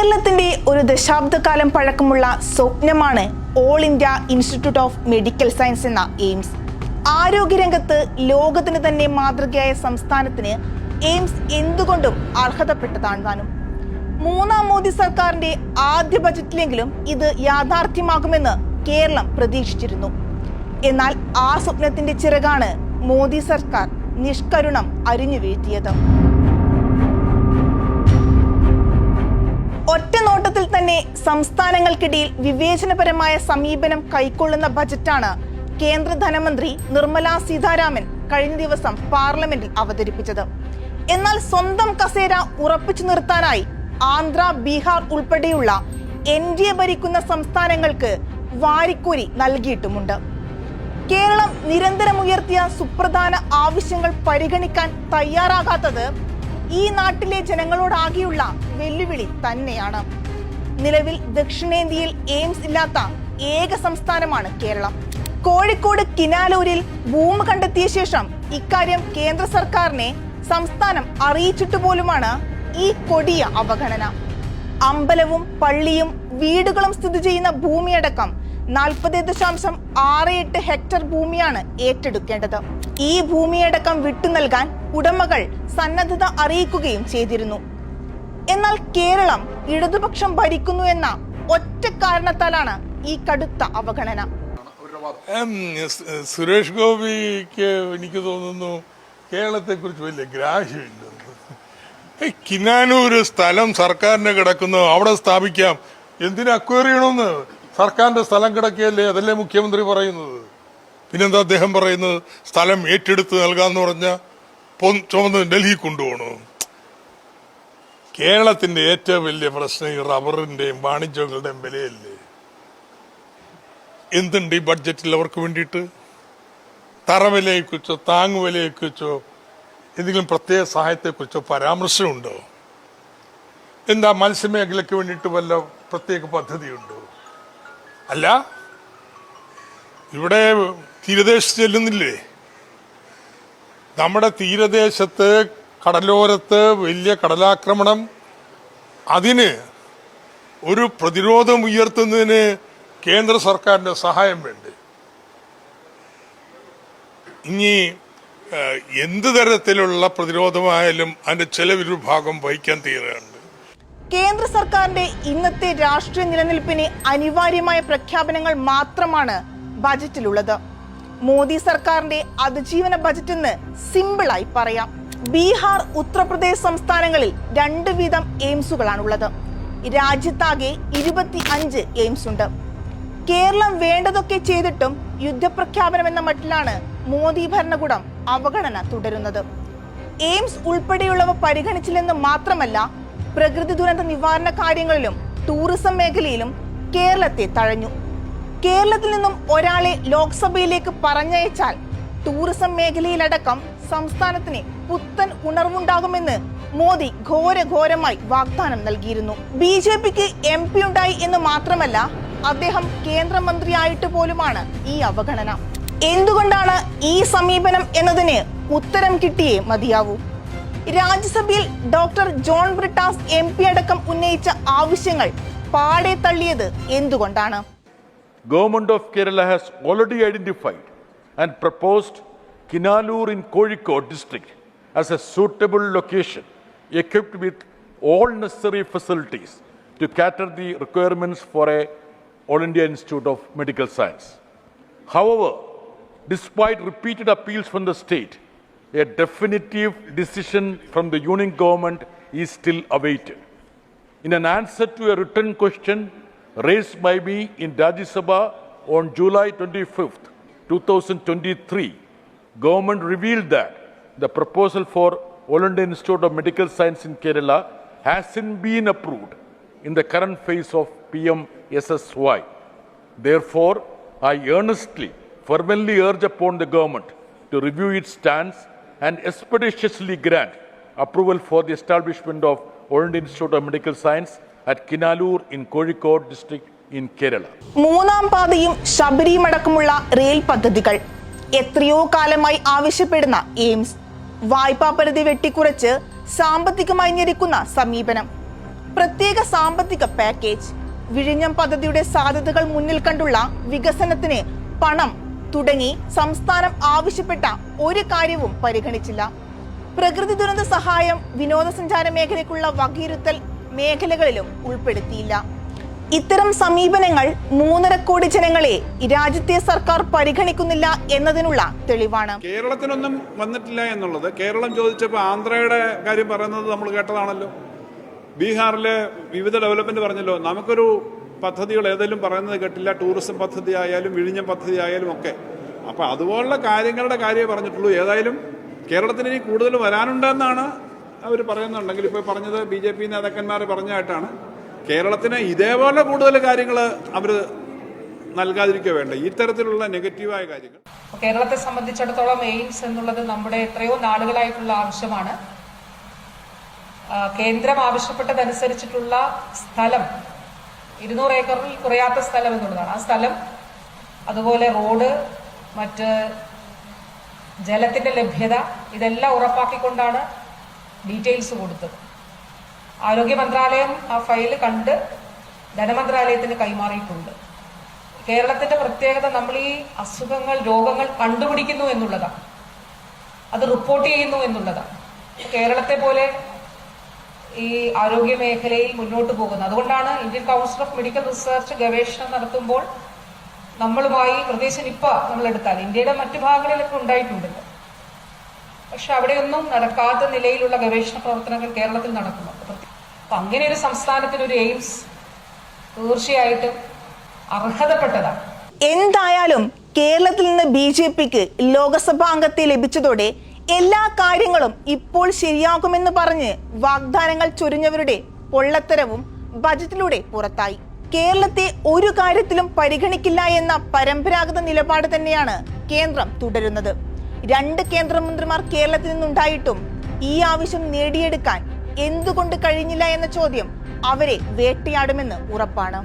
കേരളത്തിന്റെ ഒരു ദശാബ്ദകാലം പഴക്കമുള്ള സ്വപ്നമാണ് all India institute of medical science എന്ന എയിംസ്. ആരോഗ്യരംഗത്ത് ലോകത്തിന് തന്നെ മാതൃകയായ സംസ്ഥാനത്തിന് എയിംസ് എന്തുകൊണ്ടും അർഹതപ്പെട്ടതാണ് താനും. മൂന്നാം മോദി സർക്കാരിന്റെ ആദ്യ ബജറ്റിലെങ്കിലും ഇത് യാഥാർത്ഥ്യമാകുമെന്ന് കേരളം പ്രതീക്ഷിച്ചിരുന്നു. എന്നാൽ ആ സ്വപ്നത്തിന്റെ ചിറകാണ് മോദി സർക്കാർ നിഷ്കരുണം അരിഞ്ഞു വീഴ്ത്തിയത്. ഒറ്റ നോട്ടത്തിൽ തന്നെ സംസ്ഥാനങ്ങൾക്കിടയിൽ വിവേചനപരമായ സമീപനം കൈക്കൊള്ളുന്ന ബജറ്റാണ് കേന്ദ്ര ധനമന്ത്രി നിർമ്മല സീതാരാമൻ കഴിഞ്ഞ ദിവസം പാർലമെന്റിൽ അവതരിപ്പിച്ചത്. എന്നാൽ സ്വന്തം കസേര ഉറപ്പിച്ചു നിർത്താനായി ആന്ധ്ര, ബീഹാർ ഉൾപ്പെടെയുള്ള NDA ഭരിക്കുന്ന സംസ്ഥാനങ്ങൾക്ക് വാരിക്കോരി നൽകിയിട്ടുമുണ്ട്. കേരളം നിരന്തരം ഉയർത്തിയ സുപ്രധാന ആവശ്യങ്ങൾ പരിഗണിക്കാൻ തയ്യാറാകാത്തത് ഈ നാട്ടിലെ ജനങ്ങളോടാകെയുള്ള വെല്ലുവിളി തന്നെയാണ്. നിലവിൽ ദക്ഷിണേന്ത്യയിൽ എയിംസ് ഇല്ലാത്ത ഏക സംസ്ഥാനമാണ് കേരളം. കോഴിക്കോട് കിനാലൂരിൽ ഭൂമി കണ്ടെത്തിയ ശേഷം ഇക്കാര്യം കേന്ദ്ര സർക്കാരിനെ സംസ്ഥാനം അറിയിച്ചിട്ട് പോലുമാണ് ഈ കൊടിയ അവഗണന. അമ്പലവും പള്ളിയും വീടുകളും സ്ഥിതി ചെയ്യുന്ന ഭൂമിയടക്കം 40.68 ഹെക്ടർ ഭൂമിയാണ് ഏറ്റെടുക്കേണ്ടത്. ഈ ഭൂമിയടക്കം വിട്ടു നൽകാൻ ഉടമകൾ സന്നദ്ധത അറിയിക്കുകയും ചെയ്തിരുന്നു. എന്നാൽ കേരളം ഇടതുപക്ഷം ഭരിക്കുന്നു എന്ന ഒറ്റ കാരണത്താലാണ് ഈ കടുത്ത അവഗണന. സുരേഷ് ഗോപിക്ക് എനിക്ക് തോന്നുന്നു കേരളത്തെ കുറിച്ച് വലിയ ഗ്രാഹ്യമില്ലെന്ന്. കിനാനൂര് സ്ഥലം സർക്കാരിന് കിടക്കുന്നു, അവിടെ സ്ഥാപിക്കാം. എന്തിനു അക്വയർ ചെയ്യണമെന്ന്? സർക്കാരിന്റെ സ്ഥലം കിടക്കുകയല്ലേ, അതല്ലേ മുഖ്യമന്ത്രി പറയുന്നത്. പിന്നെന്താ അദ്ദേഹം പറയുന്നത്? സ്ഥലം ഏറ്റെടുത്ത് നൽകാന്ന് പറഞ്ഞ ചുമന്ന് ഡൽഹി കൊണ്ടുപോകണോ? കേരളത്തിന്റെ ഏറ്റവും വലിയ പ്രശ്നം ഈ റബ്ബറിന്റെയും വാണിജ്യങ്ങളുടെയും വിലയല്ലേ. എന്തുണ്ട് ഈ ബഡ്ജറ്റിൽ അവർക്ക് വേണ്ടിയിട്ട്? തറവിലയെക്കുറിച്ചോ താങ്ങുവിലയെക്കുറിച്ചോ എന്തെങ്കിലും പ്രത്യേക സഹായത്തെക്കുറിച്ചോ പരാമർശമുണ്ടോ? എന്താ മത്സ്യമേഖലയ്ക്ക് വേണ്ടിയിട്ട് വല്ല പ്രത്യേക പദ്ധതിയുണ്ടോ? അല്ല, ഇവിടെ തീരദേശത്ത് ചെല്ലുന്നില്ലേ? നമ്മുടെ തീരദേശത്ത് കടലോരത്ത് വലിയ കടലാക്രമണം, അതിന് ഒരു പ്രതിരോധം ഉയർത്തുന്നതിന് കേന്ദ്ര സർക്കാരിന്റെ സഹായം വേണ്ടേ? ഇനി എന്ത് തരത്തിലുള്ള പ്രതിരോധമായാലും അതിന്റെ ചെലവിൽ ഭാഗം വഹിക്കാൻ തീരുകയാണ്. കേന്ദ്ര സർക്കാരിന്റെ ഇന്നത്തെ രാഷ്ട്രീയ നിലനിൽപ്പിന് അനിവാര്യമായ പ്രഖ്യാപനങ്ങൾ മാത്രമാണ് ബജറ്റിലുള്ളത്. മോദി സർക്കാരിന്റെ അതിജീവന ബജറ്റ് എന്ന് സിമ്പിളായി പറയാം. ബീഹാർ, ഉത്തർപ്രദേശ് സംസ്ഥാനങ്ങളിൽ 2 വീതം എയിംസുകളാണുള്ളത്. രാജ്യത്താകെ 25 എയിംസ് ഉണ്ട്. കേരളം വേണ്ടതൊക്കെ ചെയ്തിട്ടും യുദ്ധപ്രഖ്യാപനം എന്ന മട്ടിലാണ് മോദി ഭരണകൂടം അവഗണന തുടരുന്നത്. എയിംസ് ഉൾപ്പെടെയുള്ളവ പരിഗണിച്ചില്ലെന്ന് മാത്രമല്ല, പ്രകൃതി ദുരന്ത നിവാരണ കാര്യങ്ങളിലും ടൂറിസം മേഖലയിലും കേരളത്തെ തഴഞ്ഞു. കേരളത്തിൽ നിന്നും ഒരാളെ ലോക്സഭയിലേക്ക് പറഞ്ഞയച്ചാൽ ടൂറിസം മേഖലയിലടക്കം സംസ്ഥാനത്തിന് പുത്തൻ ഉണർവുണ്ടാകുമെന്ന് മോദി ഘോരമായി വാഗ്ദാനം നൽകിയിരുന്നു. BJPക്ക് MP ഉണ്ടായി എന്ന് മാത്രമല്ല, അദ്ദേഹം കേന്ദ്രമന്ത്രിയായിട്ട് പോലുമാണ് ഈ അവഗണന. എന്തുകൊണ്ടാണ് ഈ സമീപനം എന്നതിന് ഉത്തരം കിട്ടിയേ മതിയാവൂ. രാജ്യസഭയിൽ ഡോക്ടർ ജോൺ ബ്രിട്ടാസ് MP അടക്കം ഉന്നയിച്ച ആവശ്യങ്ങൾ പാടെ തള്ളിയത് എന്തുകൊണ്ടാണ്? Government of Kerala has already identified and proposed Kinalur in Kozhikode district as a suitable location equipped with all necessary facilities to cater the requirements for a All India Institute of Medical Science. However, despite repeated appeals from the state, a definitive decision from the union government is still awaited. In an answer to a written question raised by me in Rajya Sabha on July 25th, 2023, government revealed that the proposal for All India Institute of Medical Science in Kerala hasn't been approved in the current phase of PM-SSY. Therefore, I earnestly, fervently urge upon the government to review its stance and expeditiously grant approval for the establishment of All India Institute of Medical Science at Kinalur in Kozhikode district in Kerala. മൂന്നാം പാതയും ശബരിയും അടക്കമുള്ള rail പദ്ധതികൾ, എത്രയോ കാലമായി ആവശ്യപ്പെടുന്ന AIIMS, വായ്പാ പരിധി വെട്ടിക്കുറച്ച് സാമ്പത്തികമായി ഞെരുക്കുന്ന സമീപനം, പ്രത്യേക സാമ്പത്തിക പാക്കേജ്, വിഴിഞ്ഞം പദ്ധതിയുടെ സാധ്യതകൾ മുന്നിൽ കണ്ടുള്ള വികസനത്തിന് പണം തുടങ്ങി സംസ്ഥാനം ആവശ്യപ്പെട്ട ഒരു കാര്യവും പരിഗണിച്ചില്ല. പ്രകൃതി ദുരന്ത സഹായം, വിനോദസഞ്ചാര മേഖലയ്ക്കുള്ള വകയിരുത്തൽ മേഖലകളിലും ഉൾപ്പെടുത്തിയില്ല. ഇത്തരം സമീപനങ്ങൾ 3.5 കോടി ജനങ്ങളെ രാജ്യത്തെ സർക്കാർ പരിഗണിക്കുന്നില്ല എന്നതിനുള്ള തെളിവാണ്. കേരളത്തിനൊന്നും വന്നിട്ടില്ല എന്നുള്ളത് കേരളം ചോദിച്ചപ്പോൾ ആന്ധ്രയുടെ കാര്യം പറയുന്നത് നമ്മൾ കേട്ടതാണല്ലോ. ബീഹാറിലെ വിവിധ ഡെവലപ്മെന്റ് പറഞ്ഞല്ലോ. നമുക്കൊരു പദ്ധതികൾ ഏതെങ്കിലും പറയുന്നത് കേട്ടില്ല. ടൂറിസം പദ്ധതി ആയാലും വിഴിഞ്ഞം പദ്ധതി ആയാലും ഒക്കെ. അപ്പൊ അതുപോലുള്ള കാര്യങ്ങളുടെ കാര്യമേ പറഞ്ഞിട്ടുള്ളൂ. ഏതായാലും കേരളത്തിന് ഇനി കൂടുതൽ വരാനുണ്ടെന്നാണ് അവർ പറയുന്നുണ്ടെങ്കിൽ, ഇപ്പോൾ പറഞ്ഞത് BJP നേതാക്കന്മാർ പറഞ്ഞതായിട്ടാണ്. കേരളത്തിന് ഇതേപോലെ കൂടുതൽ കാര്യങ്ങൾ അവർ നൽകാതിരിക്കുക വേണ്ട, ഈ തരത്തിലുള്ള നെഗറ്റീവായ കാര്യങ്ങൾ. കേരളത്തെ സംബന്ധിച്ചിടത്തോളം എയിംസ് എന്നുള്ളത് നമ്മുടെ എത്രയോ നാളുകളായിട്ടുള്ള ആവശ്യമാണ്. കേന്ദ്രം ആവശ്യപ്പെട്ടതനുസരിച്ചിട്ടുള്ള സ്ഥലം 200 ഏക്കറിൽ കുറയാത്ത സ്ഥലം എന്നുള്ളതാണ്. ആ സ്ഥലം, അതുപോലെ റോഡ്, മറ്റ് ജലത്തിന്റെ ലഭ്യത, ഇതെല്ലാം ഉറപ്പാക്കിക്കൊണ്ടാണ് ഡീറ്റെയിൽസ് കൊടുത്തത്. ആരോഗ്യ മന്ത്രാലയം ആ ഫയൽ കണ്ട് ധനമന്ത്രാലയത്തിന് കൈമാറിയിട്ടുണ്ട്. കേരളത്തിന്റെ പ്രത്യേകത നമ്മൾ ഈ അസുഖങ്ങൾ, രോഗങ്ങൾ കണ്ടുപിടിക്കുന്നു എന്നുള്ളതാണ്, അത് റിപ്പോർട്ട് ചെയ്യുന്നു എന്നുള്ളതാണ്. കേരളത്തെ പോലെ ഈ ആരോഗ്യ മേഖലയിൽ മുന്നോട്ട് പോകുന്നത്. അതുകൊണ്ടാണ് Indian council of medical research ഗവേഷണം നടത്തുമ്പോൾ നമ്മളുമായി, പ്രത്യേകിച്ച് നിപ്പ നമ്മൾ എടുത്താൽ ഇന്ത്യയുടെ മറ്റു ഭാഗങ്ങളിലൊക്കെ ഉണ്ടായിട്ടുണ്ടല്ലോ, പക്ഷെ അവിടെയൊന്നും നടക്കാത്ത നിലയിലുള്ള ഗവേഷണ പ്രവർത്തനങ്ങൾ കേരളത്തിൽ നടക്കുന്നുണ്ട്. അപ്പൊ അങ്ങനെ ഒരു സംസ്ഥാനത്തിന് ഒരു എയിംസ് തീർച്ചയായിട്ടും അർഹതപ്പെട്ടതാണ്. എന്തായാലും കേരളത്തിൽ നിന്ന് BJPക്ക് ലോക്സഭാ അംഗത്തെ ലഭിച്ചതോടെ എല്ലാ കാര്യങ്ങളും ഇപ്പോൾ ശരിയാകുമെന്ന് പറഞ്ഞ് വാഗ്ദാനങ്ങൾ ചൊരിഞ്ഞവരുടെ പൊള്ളത്തരവും ബജറ്റിലൂടെ പുറത്തായി. കേരളത്തെ ഒരു കാര്യത്തിലും പരിഗണിക്കില്ല എന്ന പരമ്പരാഗത നിലപാട് തന്നെയാണ് കേന്ദ്രം തുടരുന്നത്. 2 കേന്ദ്രമന്ത്രിമാർ കേരളത്തിൽ നിന്നുണ്ടായിട്ടും ഈ ആവശ്യം നേടിയെടുക്കാൻ എന്തുകൊണ്ട് കഴിഞ്ഞില്ല എന്ന ചോദ്യം അവരെ വേട്ടയാടുമെന്ന് ഉറപ്പാണ്.